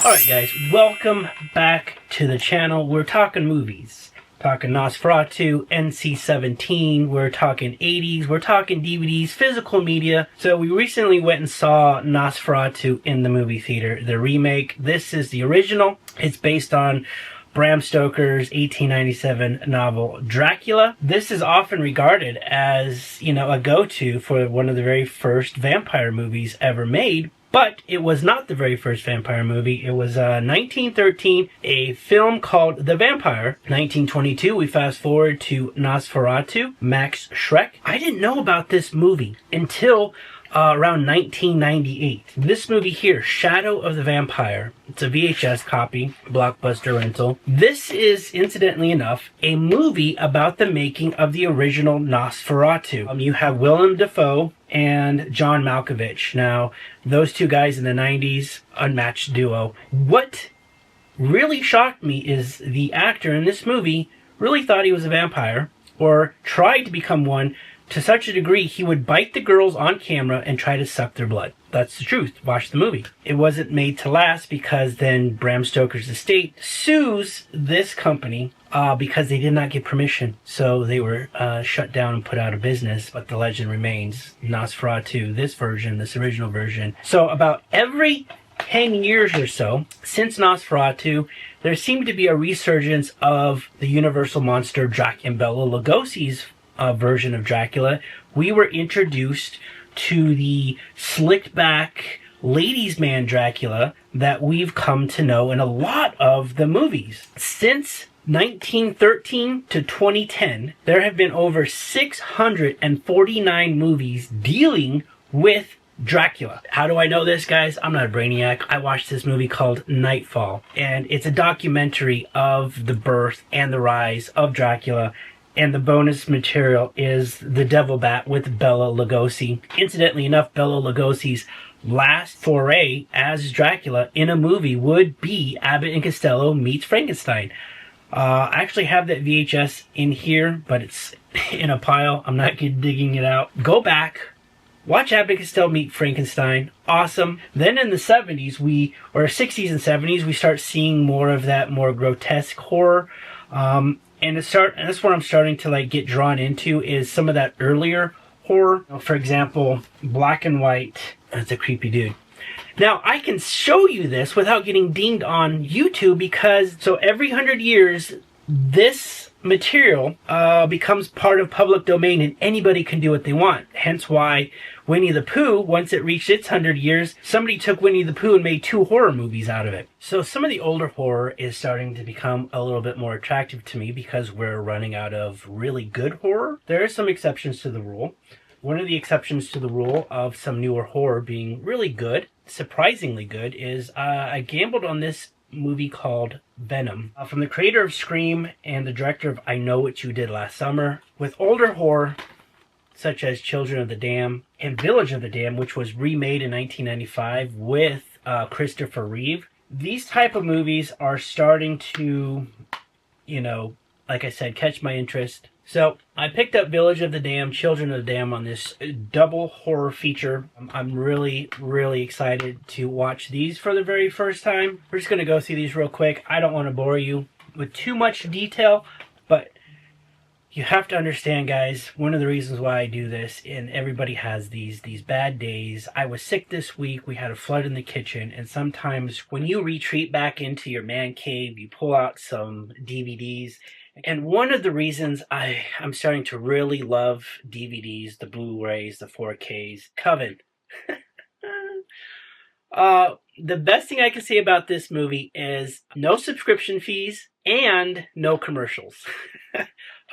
Alright guys, welcome back to the channel. We're talking movies. Talking Nosferatu, NC-17, we're talking 80's, we're talking DVDs, physical media. So we recently went and saw Nosferatu in the movie theater, the remake. This is the original. It's based on Bram Stoker's 1897 novel Dracula. This is often regarded as, a go-to for one of the very first vampire movies ever made. But it was not the very first vampire movie. It was 1913, a film called The Vampire. 1922, we fast forward to Nosferatu, Max Schreck. I didn't know about this movie until around 1998. This movie here, Shadow of the Vampire. It's a VHS copy, Blockbuster rental. This is, incidentally enough, a movie about the making of the original Nosferatu. You have Willem Dafoe and John Malkovich. Now, those two guys in the 90s, unmatched duo. What really shocked me is the actor in this movie really thought he was a vampire, or tried to become one, to such a degree he would bite the girls on camera and try to suck their blood. That's the truth. Watch the movie. It wasn't made to last because then Bram Stoker's estate sues this company because they did not get permission. So they were shut down and put out of business. But the legend remains. Nosferatu, this original version. So about every 10 years or so, since Nosferatu, there seemed to be a resurgence of the universal monster Dracula. In Bela Lugosi's version of Dracula, we were introduced to the slicked back ladies' man Dracula that we've come to know in a lot of the movies. Since 1913 to 2010, there have been over 649 movies dealing with Dracula. How do I know this, guys? I'm not a brainiac. I watched this movie called Nightfall, and it's a documentary of the birth and the rise of Dracula. And the bonus material is The Devil Bat with Bela Lugosi. Incidentally enough, Bela Lugosi's last foray as Dracula in a movie would be Abbott and Costello meets Frankenstein. I actually have that VHS in here, but it's in a pile. I'm not digging it out. Go back, watch Abbott and Costello meet Frankenstein. Awesome. Then in the 70s, or 60s and 70s, we start seeing more of that more grotesque horror. And that's where I'm starting to get drawn into is some of that earlier horror. For example, Black and White. That's a creepy dude. Now, I can show you this without getting dinged on YouTube because, so every 100 years, this material becomes part of public domain and anybody can do what they want. Hence why Winnie the Pooh, once it reached its 100 years, somebody took Winnie the Pooh and made 2 horror movies out of it. So some of the older horror is starting to become a little bit more attractive to me because we're running out of really good horror. There are some exceptions to the rule. One of the exceptions to the rule of some newer horror being really good, surprisingly good, is I gambled on this movie called Venom, from the creator of Scream and the director of I Know What You Did Last Summer. With older horror such as Children of the Dam and Village of the Dam, which was remade in 1995 with Christopher Reeve, these type of movies are starting to, like I said, catch my interest. So I picked up Village of the Dam, Children of the Dam on this double horror feature. I'm really, really excited to watch these for the very first time. We're just going to go through these real quick. I don't want to bore you with too much detail, but you have to understand, guys, one of the reasons why I do this, and everybody has these bad days. I was sick this week. We had a flood in the kitchen, and sometimes when you retreat back into your man cave, you pull out some DVDs. And one of the reasons I'm starting to really love DVDs, the Blu-rays, the 4Ks, Coven. The best thing I can say about this movie is no subscription fees and no commercials.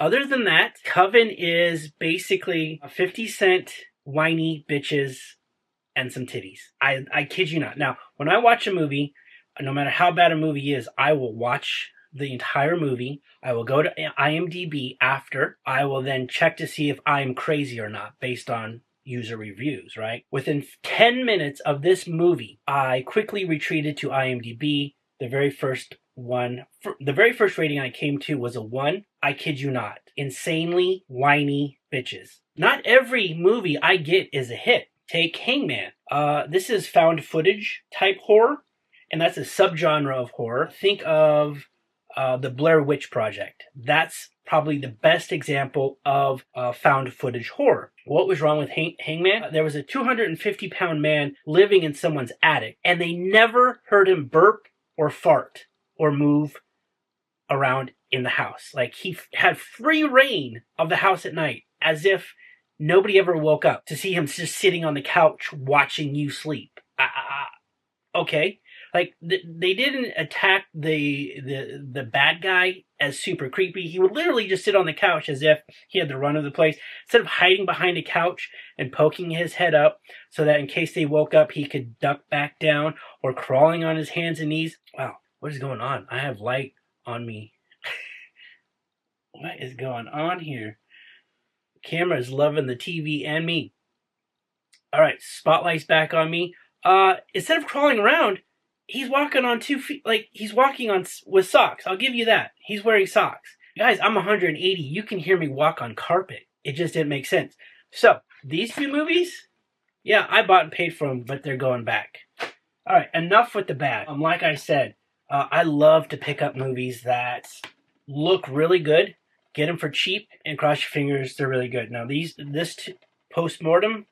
Other than that, Coven is basically a 50-cent whiny bitches and some titties. I kid you not. Now, when I watch a movie, no matter how bad a movie is, I will watch the entire movie. I will go to IMDb after. I will then check to see if I'm crazy or not based on user reviews, right? Within 10 minutes of this movie, I quickly retreated to IMDb. The very first rating I came to was a 1. I kid you not. Insanely whiny bitches. Not every movie I get is a hit. Take Hangman. This is found footage type horror. and that's a subgenre of horror. Think of the Blair Witch Project. That's probably the best example of found footage horror. What was wrong with Hangman? There was a 250-pound man living in someone's attic, and they never heard him burp or fart or move around in the house. Like, he had free reign of the house at night, as if nobody ever woke up to see him just sitting on the couch watching you sleep. Okay. Like, they didn't attack the bad guy as super creepy. He would literally just sit on the couch as if he had the run of the place, instead of hiding behind a couch and poking his head up so that in case they woke up, he could duck back down, or crawling on his hands and knees. Wow, what is going on? I have light on me. What is going on here? The camera is loving the TV and me. All right, spotlight's back on me. Instead of crawling around, he's walking on 2 feet. Like, he's walking on with socks. I'll give you that. He's wearing socks. Guys, I'm 180. You can hear me walk on carpet. It just didn't make sense. So, these two movies, yeah, I bought and paid for them, but they're going back. All right, enough with the bad. Like I said, I love to pick up movies that look really good, get them for cheap, and cross your fingers, they're really good. Now, this Postmortem,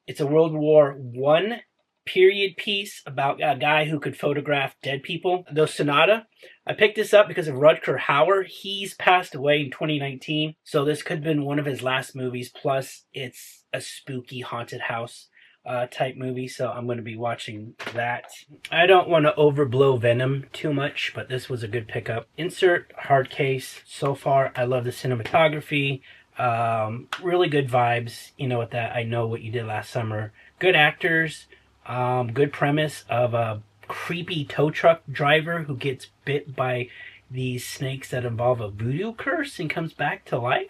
it's a World War I period piece about a guy who could photograph dead people. The Sonata, I picked this up because of Rutger Hauer. He's passed away in 2019, so this could have been one of his last movies. Plus, it's a spooky haunted house type movie, so I'm going to be watching that. I don't want to overblow Venom too much, but this was a good pickup. Insert hard case. So far, I love the cinematography. Really good vibes. You know, with that, I Know What You Did Last Summer. Good actors. Good premise of a creepy tow truck driver who gets bit by these snakes that involve a voodoo curse and comes back to life.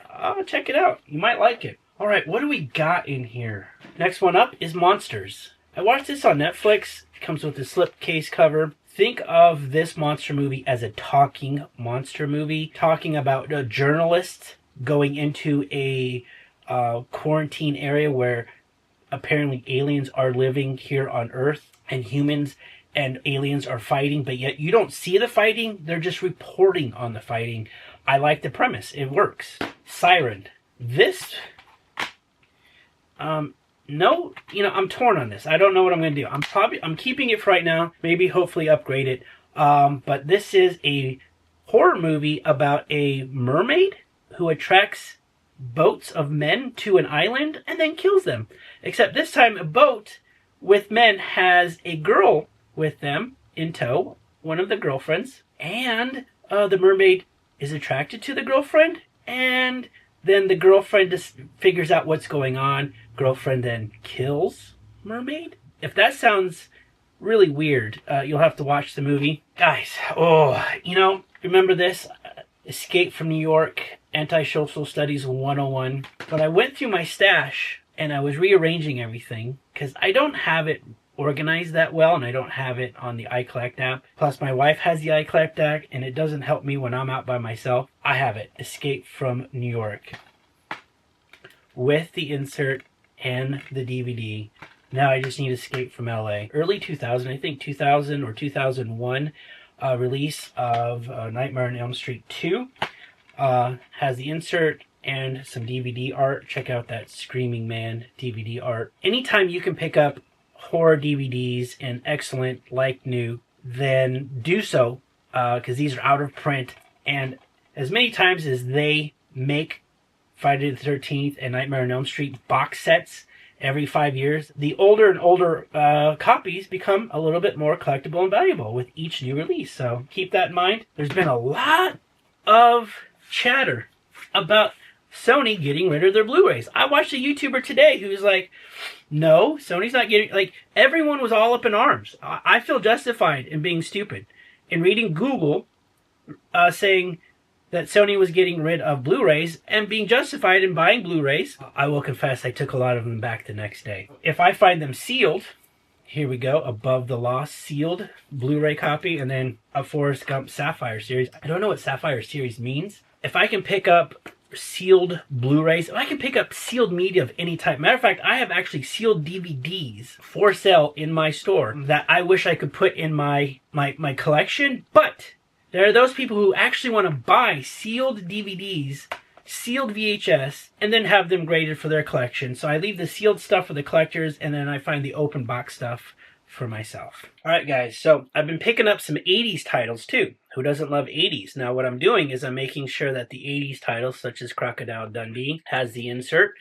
Check it out. You might like it. All right, what do we got in here? Next one up is Monsters. I watched this on Netflix. It comes with a slipcase cover. Think of this monster movie as a talking monster movie, talking about a journalist going into a quarantine area where apparently aliens are living here on Earth, and humans and aliens are fighting, but yet you don't see the fighting. They're just reporting on the fighting. I like the premise. It works. Siren. This, no, I'm torn on this. I don't know what I'm going to do. I'm keeping it for right now. Maybe hopefully upgrade it. But this is a horror movie about a mermaid who attracts boats of men to an island and then kills them. Except this time a boat with men has a girl with them in tow, one of the girlfriends, and the mermaid is attracted to the girlfriend, and then the girlfriend just figures out what's going on. Girlfriend then kills mermaid. If that sounds really weird, you'll have to watch the movie. Guys, remember this? Escape from New York, Antisocial Studies 101. But I went through my stash and I was rearranging everything because I don't have it organized that well, and I don't have it on the iCollect app. Plus, my wife has the iCollect app, and it doesn't help me when I'm out by myself. I have it. Escape from New York. With the insert and the DVD. Now I just need Escape from LA. Early 2000, I think 2000 or 2001 release of Nightmare on Elm Street 2. Has the insert and some DVD art. Check out that Screaming Man DVD art. Anytime you can pick up horror DVDs and excellent, like new, then do so, because these are out of print. And as many times as they make Friday the 13th and Nightmare on Elm Street box sets every 5 years, the older and older copies become a little bit more collectible and valuable with each new release. So keep that in mind. There's been a lot of chatter about Sony getting rid of their Blu-rays. I watched a YouTuber today who's like, no, Sony's not getting... Like, everyone was all up in arms. I feel justified in being stupid. In reading Google saying that Sony was getting rid of Blu-rays and being justified in buying Blu-rays, I will confess I took a lot of them back the next day. If I find them sealed, here we go, Above the Law sealed Blu-ray copy, and then a Forrest Gump Sapphire series. I don't know what Sapphire series means. If I can pick up sealed Blu-rays. I can pick up sealed media of any type. Matter of fact, I have actually sealed DVDs for sale in my store that I wish I could put in my collection. But there are those people who actually want to buy sealed DVDs, sealed VHS, and then have them graded for their collection. So I leave the sealed stuff for the collectors, and then I find the open box stuff for myself. Alright guys, so I've been picking up some 80s titles too. Who doesn't love 80s? Now what I'm doing is I'm making sure that the 80s titles, such as Crocodile Dundee, has the insert.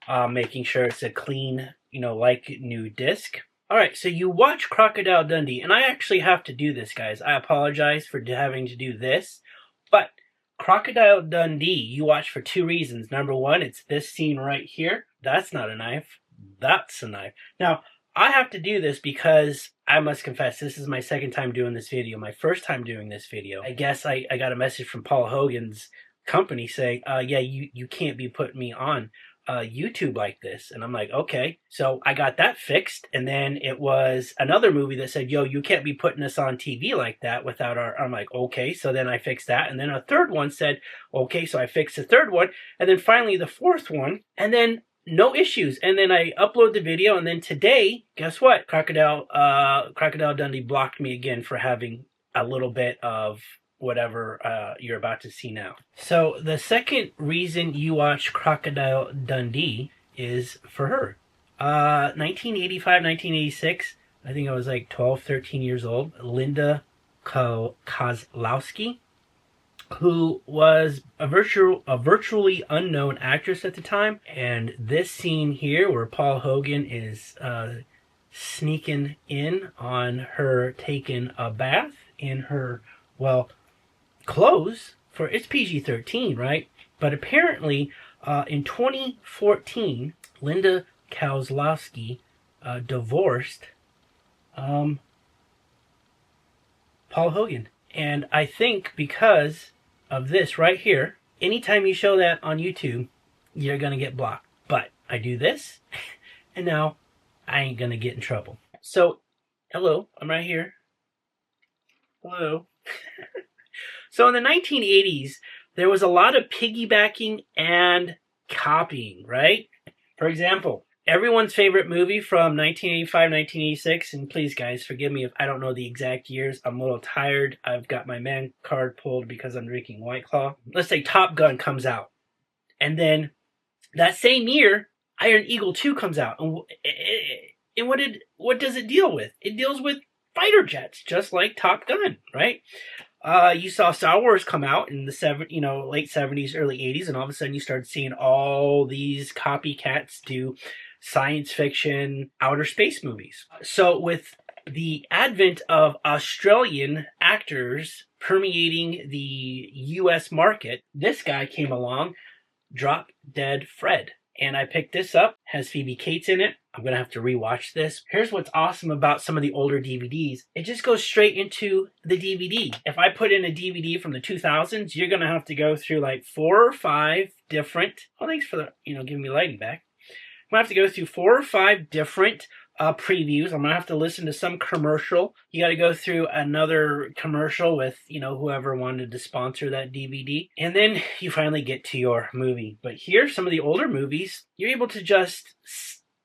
Making sure it's a clean, like new disc. Alright, so you watch Crocodile Dundee, and I actually have to do this, guys. I apologize for having to do this, but Crocodile Dundee you watch for two reasons. Number one, it's this scene right here. That's not a knife. That's a knife. Now, I have to do this because I must confess, this is my second time doing this video. My first time doing this video, I guess I got a message from Paul Hogan's company saying, yeah, you can't be putting me on YouTube like this. And I'm like, okay. So I got that fixed. And then it was another movie that said, yo, you can't be putting us on TV like that without I'm like, okay. So then I fixed that. And then a third one said, okay. So I fixed the third one. And then finally the fourth one. And then no issues. And then I upload the video, and then today, guess what? Crocodile Dundee blocked me again for having a little bit of whatever you're about to see now. So the second reason you watch Crocodile Dundee is for her. 1985, 1986, I think I was like 12, 13 years old. Linda Kozlowski, who was a virtually unknown actress at the time. And this scene here where Paul Hogan is sneaking in on her taking a bath in her, well, clothes, for it's PG-13, right? But apparently in 2014, Linda Kozlowski divorced Paul Hogan. And I think because of this right here, anytime you show that on YouTube, you're going to get blocked. But I do this, and now I ain't going to get in trouble. So, hello, I'm right here. Hello. So in the 1980s, there was a lot of piggybacking and copying, right? For example, everyone's favorite movie from 1985, 1986, and please guys, forgive me if I don't know the exact years. I'm a little tired. I've got my man card pulled because I'm drinking White Claw. Let's say Top Gun comes out. And then that same year, Iron Eagle 2 comes out. And what does it deal with? It deals with fighter jets, just like Top Gun, right? You saw Star Wars come out in the late 70s, early 80s, and all of a sudden you started seeing all these copycats do science fiction, outer space movies. So with the advent of Australian actors permeating the US market, this guy came along, Drop Dead Fred. And I picked this up, has Phoebe Cates in it. I'm going to have to rewatch this. Here's what's awesome about some of the older DVDs. It just goes straight into the DVD. If I put in a DVD from the 2000s, you're going to have to go through like 4 or 5 different, oh, thanks for the, giving me lighting back. I'm going to have to go through 4 or 5 different previews. I'm going to have to listen to some commercial. You got to go through another commercial with, whoever wanted to sponsor that DVD. And then you finally get to your movie. But here, some of the older movies, you're able to just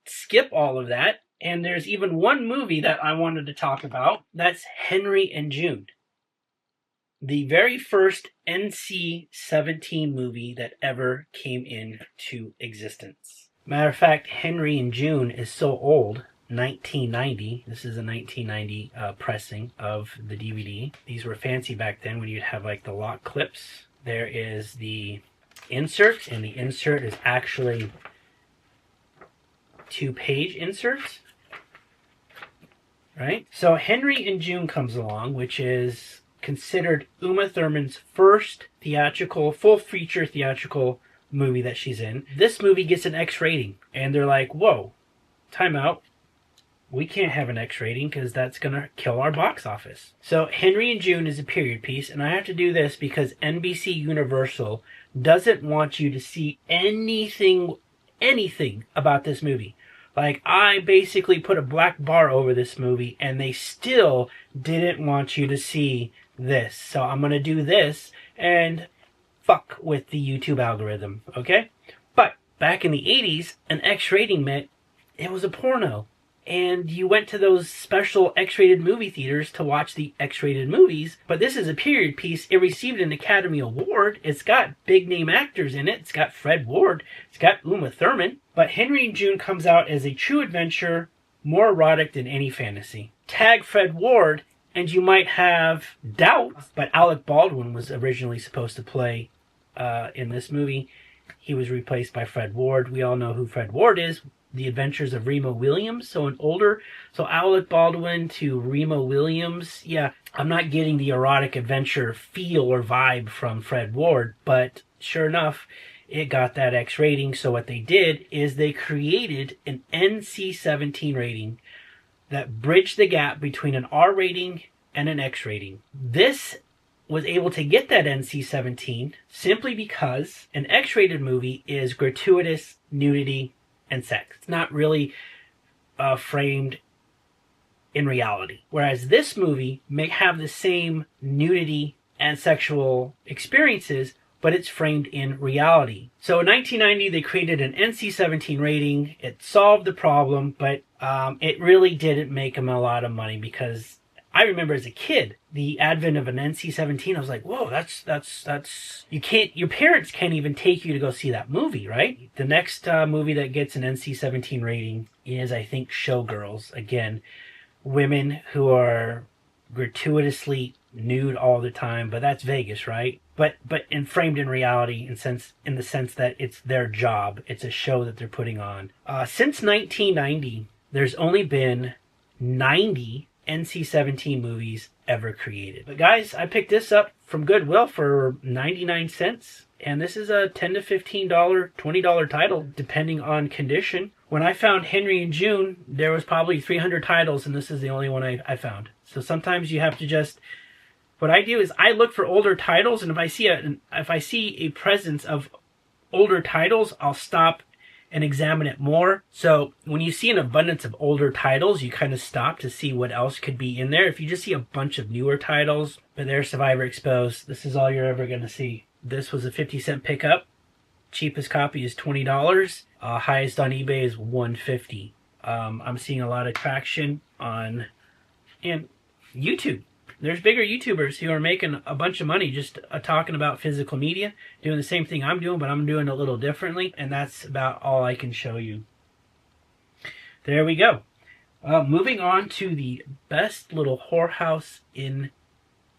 skip all of that. And there's even one movie that I wanted to talk about. That's Henry and June. The very first NC-17 movie that ever came into existence. Matter of fact, Henry and June is so old, 1990. This is a 1990 pressing of the DVD. These were fancy back then when you'd have like the lock clips. There is the insert, and the insert is actually 2-page inserts. Right? So Henry and June comes along, which is considered Uma Thurman's first full-feature theatrical movie that she's in. This movie gets an X rating, and they're like, whoa, time out. We can't have an X rating because that's going to kill our box office. So Henry and June is a period piece, and I have to do this because NBC Universal doesn't want you to see anything about this movie. Like, I basically put a black bar over this movie, and they still didn't want you to see this. So I'm going to do this, and fuck with the YouTube algorithm, okay? But back in the 80s, an X rating meant it was a porno. And you went to those special X-rated movie theaters to watch the X-rated movies. But this is a period piece. It received an Academy Award. It's got big-name actors in it. It's got Fred Ward. It's got Uma Thurman. But Henry and June comes out as a true adventure, more erotic than any fantasy. Tag Fred Ward, and you might have doubts, but Alec Baldwin was originally supposed to play in this movie. He was replaced by Fred Ward. We all know who Fred Ward is. The Adventures of Remo Williams, so Alec Baldwin to Remo Williams. Yeah, I'm not getting the erotic adventure feel or vibe from Fred Ward, but sure enough, it got that X rating. So what they did is they created an NC-17 rating that bridged the gap between an R rating and an X rating. This was able to get that NC-17 simply because an X-rated movie is gratuitous nudity and sex. It's not really framed in reality. Whereas this movie may have the same nudity and sexual experiences, but it's framed in reality. So in 1990, they created an NC-17 rating. It solved the problem, but it really didn't make them a lot of money because I remember as a kid, the advent of an NC-17, I was like, whoa, that's, your parents can't even take you to go see that movie, right? The next movie that gets an NC-17 rating is, I think, Showgirls. Again, women who are gratuitously nude all the time, but that's Vegas, right? But framed in reality in the sense that it's their job. It's a show that they're putting on. Since 1990, there's only been 90 NC-17 movies ever created. But guys, I picked this up from Goodwill for 99 cents. And this is a $10 to $15, $20 title, depending on condition. When I found Henry and June, there was probably 300 titles, and this is the only one I found. So sometimes you have to just... What I do is I look for older titles, and if I see a presence of older titles, I'll stop and examine it more. So when you see an abundance of older titles, you kind of stop to see what else could be in there. If you just see a bunch of newer titles, but they're Survivor Exposed, this is all you're ever going to see. This was a 50-cent pickup. Cheapest copy is $20. Highest on eBay is $150. I'm seeing a lot of traction on YouTube. There's bigger YouTubers who are making a bunch of money just talking about physical media, doing the same thing I'm doing, but I'm doing it a little differently, and that's about all I can show you. There we go. Moving on to the best little whorehouse in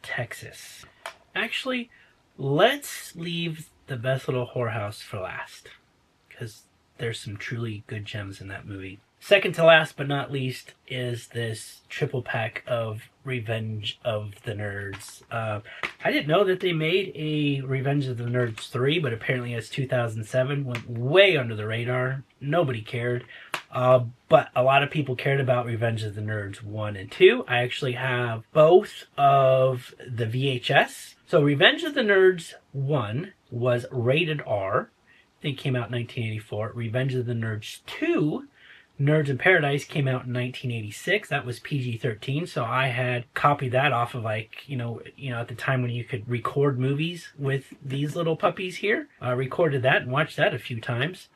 Texas. Actually, let's leave the best little whorehouse for last, because there's some truly good gems in that movie. Second to last but not least is this triple pack of Revenge of the Nerds. I didn't know that they made a Revenge of the Nerds 3, but apparently it's 2007. Went way under the radar. Nobody cared. But a lot of people cared about Revenge of the Nerds 1 and 2. I actually have both of the VHS. So Revenge of the Nerds 1 was rated R. I think it came out in 1984. Revenge of the Nerds 2, Nerds in Paradise, came out in 1986. That was PG-13, so I had copied that off of at the time when you could record movies with these little puppies here. I recorded that and watched that a few times.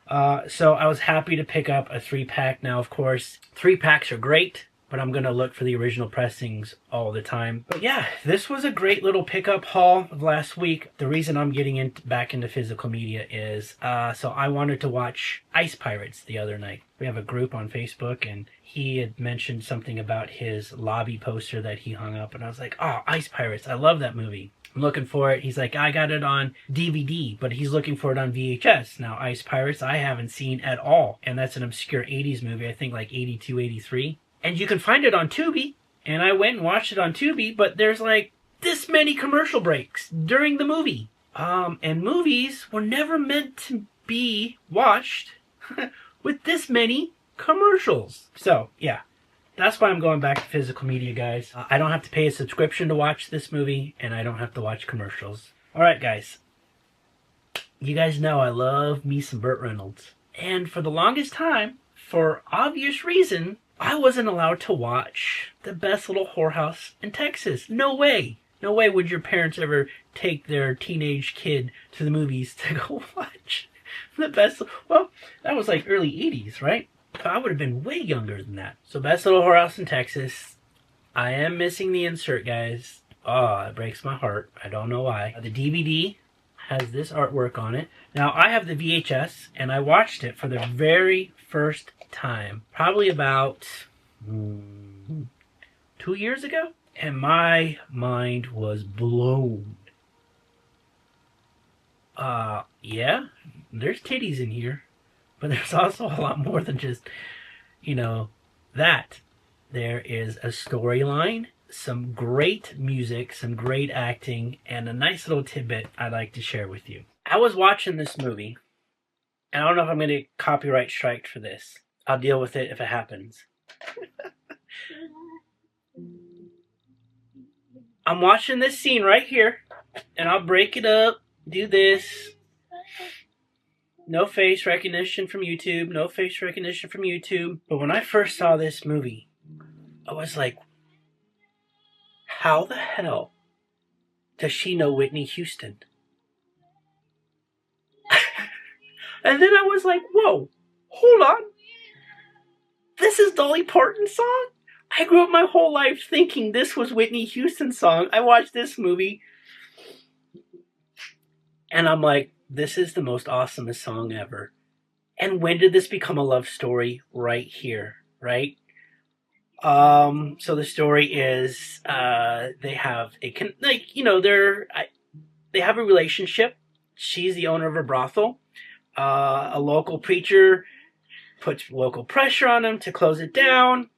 So I was happy to pick up a 3-pack. Now, of course, 3-packs are great, but I'm going to look for the original pressings all the time. But yeah, this was a great little pickup haul of last week. The reason I'm getting back into physical media is, so I wanted to watch Ice Pirates the other night. We have a group on Facebook, and he had mentioned something about his lobby poster that he hung up, and I was like, oh, Ice Pirates, I love that movie. I'm looking for it. He's like, I got it on DVD, but he's looking for it on VHS. Now, Ice Pirates, I haven't seen at all, and that's an obscure 80s movie, I think like 82, 83. And you can find it on Tubi, and I went and watched it on Tubi, but there's like this many commercial breaks during the movie. And movies were never meant to be watched with this many commercials. So, yeah, that's why I'm going back to physical media, guys. I don't have to pay a subscription to watch this movie, and I don't have to watch commercials. All right, guys. You guys know I love me some Burt Reynolds. And for the longest time, for obvious reason, I wasn't allowed to watch the best little whorehouse in Texas. No way. No way would your parents ever take their teenage kid to the movies to go watch the best. Well, that was like early 80's, right? I would have been way younger than that. So Best Little Whorehouse in Texas. I am missing the insert, guys. Oh, it breaks my heart. I don't know why. The DVD has this artwork on it. Now, I have the VHS, and I watched it for the very first time. Probably about 2 years ago. And my mind was blown. Yeah, there's titties in here. But there's also a lot more than just, that. There is a storyline, some great music, some great acting, and a nice little tidbit I'd like to share with you. I was watching this movie, and I don't know if I'm going to get copyright striked for this. I'll deal with it if it happens. I'm watching this scene right here, and I'll break it up, do this. No face recognition from YouTube, no face recognition from YouTube. But when I first saw this movie, I was like, how the hell does she know Whitney Houston? And then I was like, whoa, hold on. This is Dolly Parton's song? I grew up my whole life thinking this was Whitney Houston's song. I watched this movie, and I'm like, this is the most awesomest song ever. And when did this become a love story? Right here, right? So the story is, they have they have a relationship. She's the owner of a brothel. A local preacher puts local pressure on him to close it down.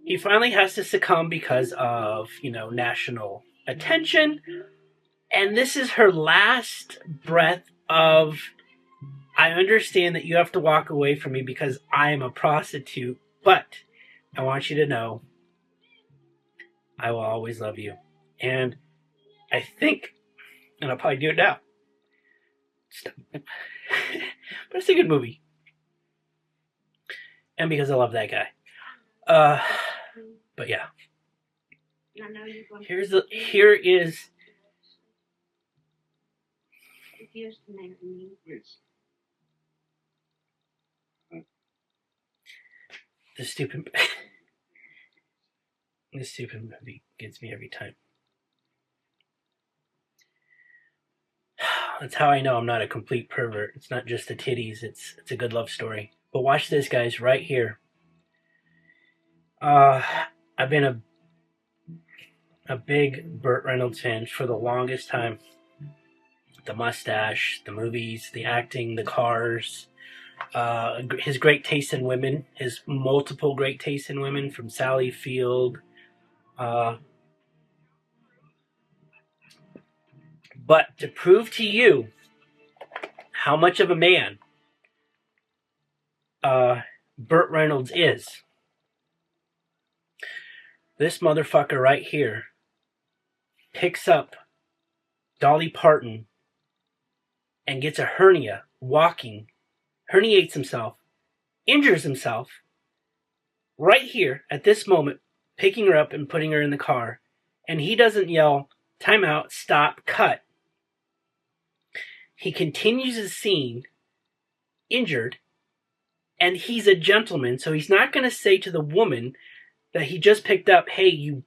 He finally has to succumb because of, national attention. And this is her last breath of, I understand that you have to walk away from me because I am a prostitute, but I want you to know I will always love you. And I think, and I'll probably do it now, but it's a good movie. And because I love that guy. But yeah. Here is the stupid this stupid movie gets me every time. That's how I know I'm not a complete pervert. It's not just the titties, it's a good love story. But watch this, guys, right here. I've been a big Burt Reynolds fan for the longest time. The mustache, the movies, the acting, the cars, his great taste in women, his multiple great taste in women, from Sally Field. But to prove to you how much of a man Burt Reynolds is, this motherfucker right here picks up Dolly Parton and gets a hernia walking, herniates himself, injures himself right here at this moment, picking her up and putting her in the car. And he doesn't yell, time out, stop, cut. He continues the scene, injured, and he's a gentleman, so he's not going to say to the woman that he just picked up, hey, you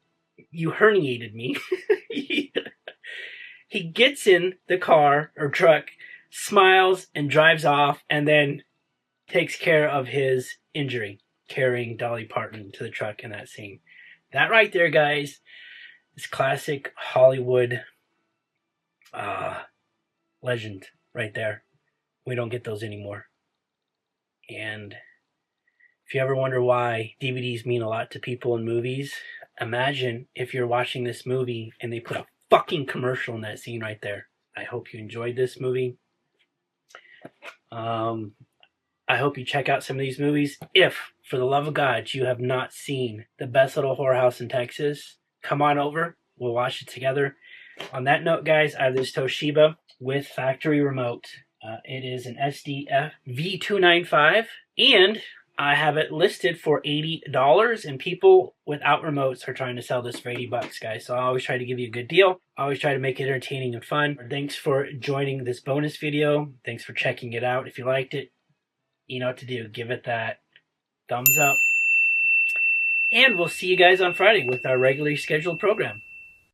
herniated me. He gets in the car or truck, smiles, and drives off, and then takes care of his injury, carrying Dolly Parton to the truck in that scene. That right there, guys, is classic Hollywood legend right there. We don't get those anymore. And if you ever wonder why DVDs mean a lot to people in movies, imagine if you're watching this movie and they put a fucking commercial in that scene right there. I hope you enjoyed this movie. I hope you check out some of these movies. If, for the love of God, you have not seen The Best Little Whorehouse in Texas, come on over. We'll watch it together. On that note, guys, I have this Toshiba with factory remote. It is an SDF V295, and I have it listed for $80, and people without remotes are trying to sell this for 80 bucks, guys. So I always try to give you a good deal. I always try to make it entertaining and fun. Thanks for joining this bonus video. Thanks for checking it out. If you liked it, you know what to do. Give it that thumbs up. And we'll see you guys on Friday with our regularly scheduled program.